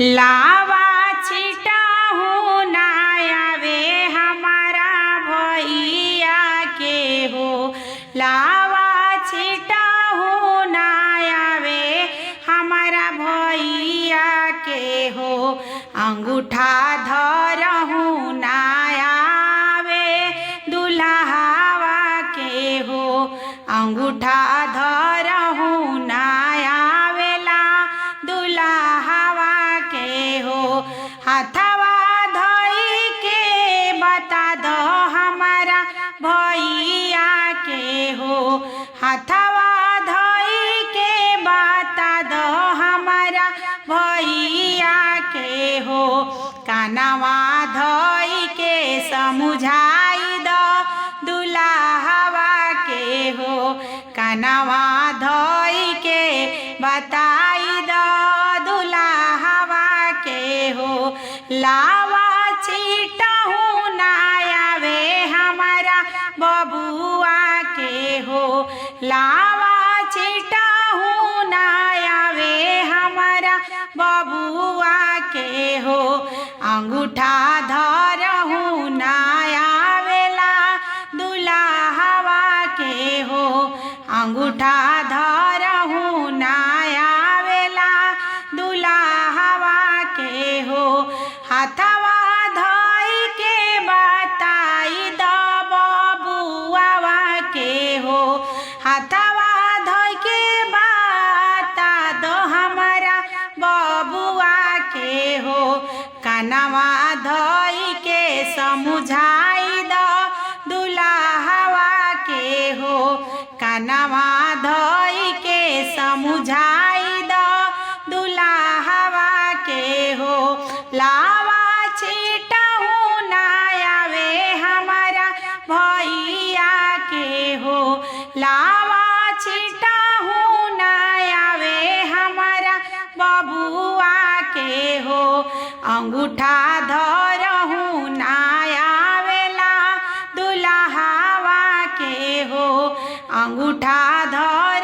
लावा छिटाहू ना आवे हमारा भैया के हो। लावा छिटाहू ना आवे हमारा भैया के हो। अंगूठा धरहू ना आवे दुल्हावा के हो। अंगूठा धरहू ना आवेला दुल्हावा के हो। हाथवा धोई के बता दो हमारा भैया के हो। हाथवा धोई के बता दो हमारा भैया के हो। कानवा धोई के समझाई दो दुल्हावा के हो। कानवा धोई के बताई दो दुल्हावा के हो। लावा छिटाहू ना आवे हमारा बबुआ के हो। लावा छिटाहू ना आवे हमारा बबुआ के हो। अंगूठा धरहू ना आवेला दुल्हावा के हो। अंगूठा धरहू ना आवेला दुल्हावा के हो। हाथवा धोई के बताई दो बबुआवा के हो। हाथवा धोई के बता दो हमारा बबुआ के हो। कानवा धोई के समझाई दो दुल्हावा के हो। कानवा धोई के समझाई दो दुल्हावा के हो। लावा छिटाहू ना आवे हमारा भैया के हो। लावा छिटाहू ना आवे हमारा बबुआ के हो। अंगूठा धरहू ना आवेला दुल्हावा के हो। अंगूठा धर